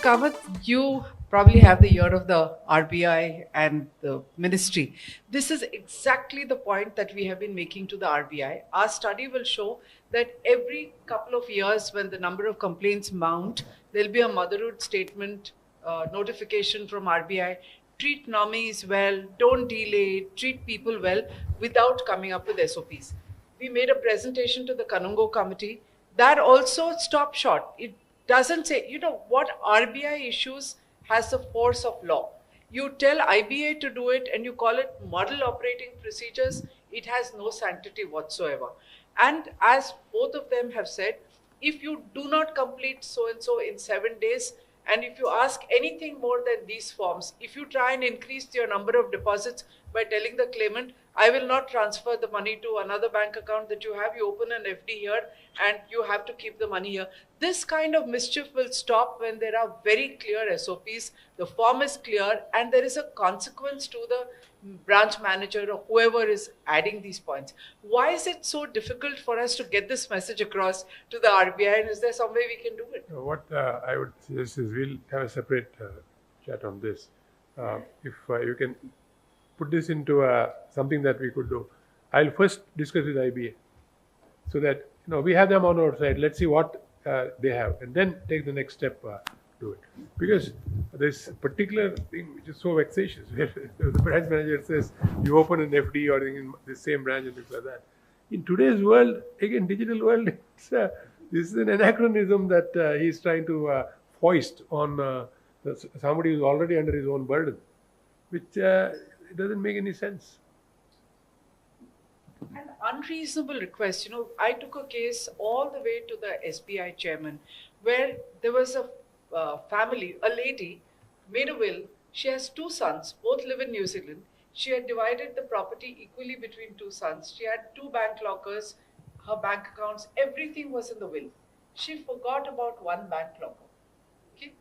Kamath, you probably have the ear of the RBI and the ministry. This is exactly the point that we have been making to the RBI. Our study will show that every couple of years, when the number of complaints mount, there'll be a motherhood statement notification from RBI. Treat nominees well, don't delay, treat people well without coming up with SOPs. We made a presentation to the Kanungo committee that also stopped short. It doesn't say, what RBI issues has the force of law. You tell IBA to do it and you call it model operating procedures, it has no sanctity whatsoever. And as both of them have said, if you do not complete so and so in 7 days, and if you ask anything more than these forms, if you try and increase your number of deposits by telling the claimant, I will not transfer the money to another bank account that you have, you open an FD here and you have to keep the money here. This kind of mischief will stop when there are very clear SOPs, the form is clear, and there is a consequence to the branch manager or whoever is adding these points. Why is it so difficult for us to get this message across to the RBI, and is there some way we can do it? What I would suggest is we'll have a separate chat on this. If you can put this into something that we could do. I'll first discuss with IBA so that we have them on our side. Let's see what they have, and then take the next step to it. Because this particular thing which is so vexatious, where the branch manager says you open an FD or in the same branch and things like that. In today's world, again, digital world, this is an anachronism that he's trying to foist on somebody who's already under his own burden, which it doesn't make any sense. An unreasonable request. I took a case all the way to the SBI chairman where there was a family, a lady made a will. She has 2 sons, both live in New Zealand. She had divided the property equally between 2 sons. She had 2 bank lockers, her bank accounts, everything was in the will. She forgot about 1 bank locker. Okay?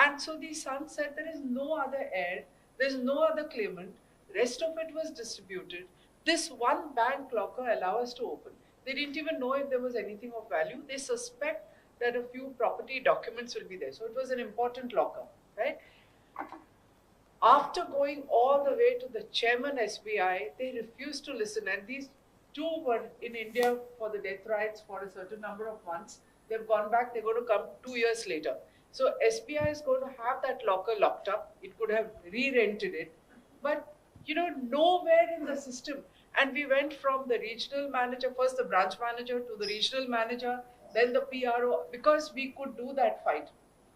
And so the son said there is no other heir, there is no other claimant, rest of it was distributed. This 1 bank locker allows us to open. They didn't even know if there was anything of value. They suspect that a few property documents will be there. So it was an important locker, right? After going all the way to the chairman SBI, they refused to listen. And these 2 were in India for the death rights for a certain number of months. They've gone back, they're going to come 2 years later. So SBI is going to have that locker locked up. It could have re-rented it. But nowhere in the system. And we went from the regional manager, first the branch manager, to the regional manager, then the PRO, because we could do that fight.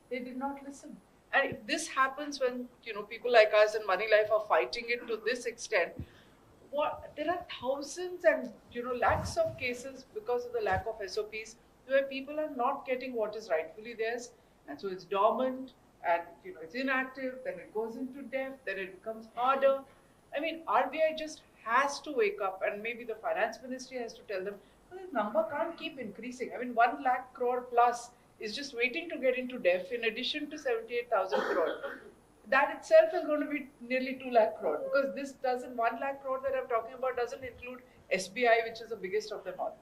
They did not listen. And if this happens when people like us and Moneylife are fighting it to this extent, there are thousands and lakhs of cases because of the lack of SOPs where people are not getting what is rightfully theirs, and so it's dormant and it's inactive, then it goes into debt, then it becomes harder. I mean, RBI just has to wake up, and maybe the finance ministry has to tell them, well, this number can't keep increasing. I mean, 1 lakh crore plus is just waiting to get into DEF in addition to 78,000 crore. That itself is going to be nearly 2 lakh crore, because this 1 lakh crore that I'm talking about doesn't include SBI, which is the biggest of them all.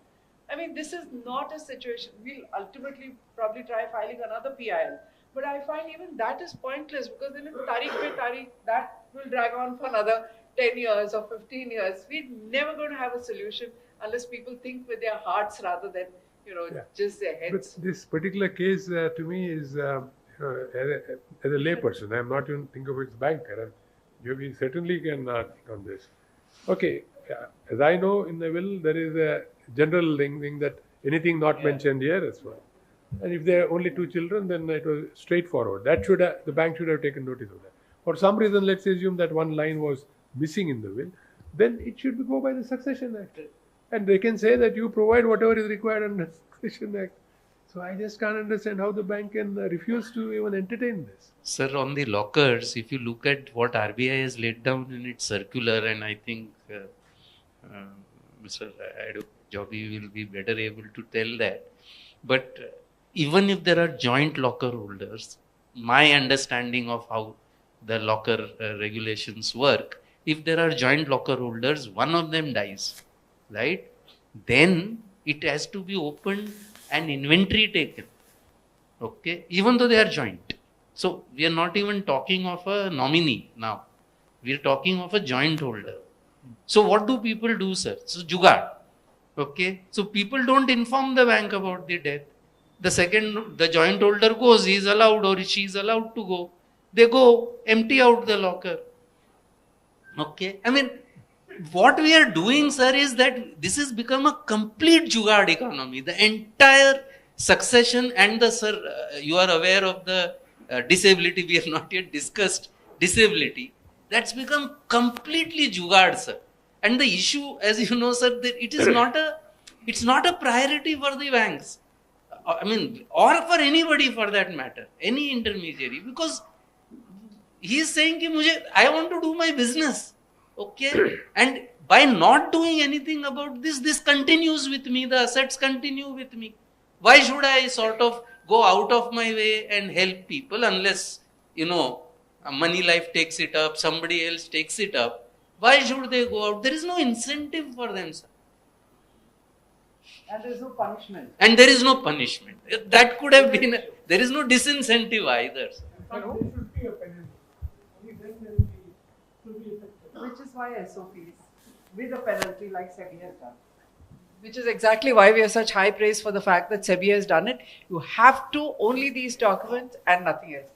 I mean, this is not a situation. We'll ultimately probably try filing another PIL. But I find even that is pointless, because then that will drag on for another 10 years or 15 years. We're never going to have a solution unless people think with their hearts rather than, just their heads. But this particular case to me is, as a layperson, I'm not even thinking of its banker. You certainly can think on this. Okay, as I know, in the will, there is a general thing that anything not mentioned here as well. And if there are only 2 children, then it was straightforward. That the bank should have taken notice of that. For some reason, let's assume that 1 line was missing in the will, then it should go by the Succession Act. And they can say that you provide whatever is required under the Succession Act. So I just can't understand how the bank can refuse to even entertain this. Sir, on the lockers, if you look at what RBI has laid down in its circular, and I think Mr. Advocate Joby will be better able to tell that. But even if there are joint locker holders, my understanding of how the locker regulations work, if there are joint locker holders, one of them dies, right? Then it has to be opened and inventory taken, okay? Even though they are joint, So we are not even talking of a nominee now. We are talking of a joint holder. So what do people do, sir? So jugaad. Okay. So people don't inform the bank about the death. The second, the joint holder goes, he is allowed or she is allowed to go. They go, empty out the locker. Okay. I mean, what we are doing, sir, is that this has become a complete jugaad economy. The entire succession and the, sir, you are aware of the disability, we have not yet discussed disability. That's become completely jugaad, sir. And the issue, as you know, sir, that it's not a priority for the banks. I mean, or for anybody for that matter, any intermediary, because he is saying, I want to do my business. Okay. And by not doing anything about this, this continues with me, the assets continue with me. Why should I sort of go out of my way and help people unless, Moneylife takes it up, somebody else takes it up? Why should they go out? There is no incentive for them, sir. And there is no punishment. And there is no punishment. That could have been, there is no disincentive either. Which is why SOPs, with a penalty like SEBI has done. Which is exactly why we have such high praise for the fact that SEBI has done it. You have to only these documents and nothing else.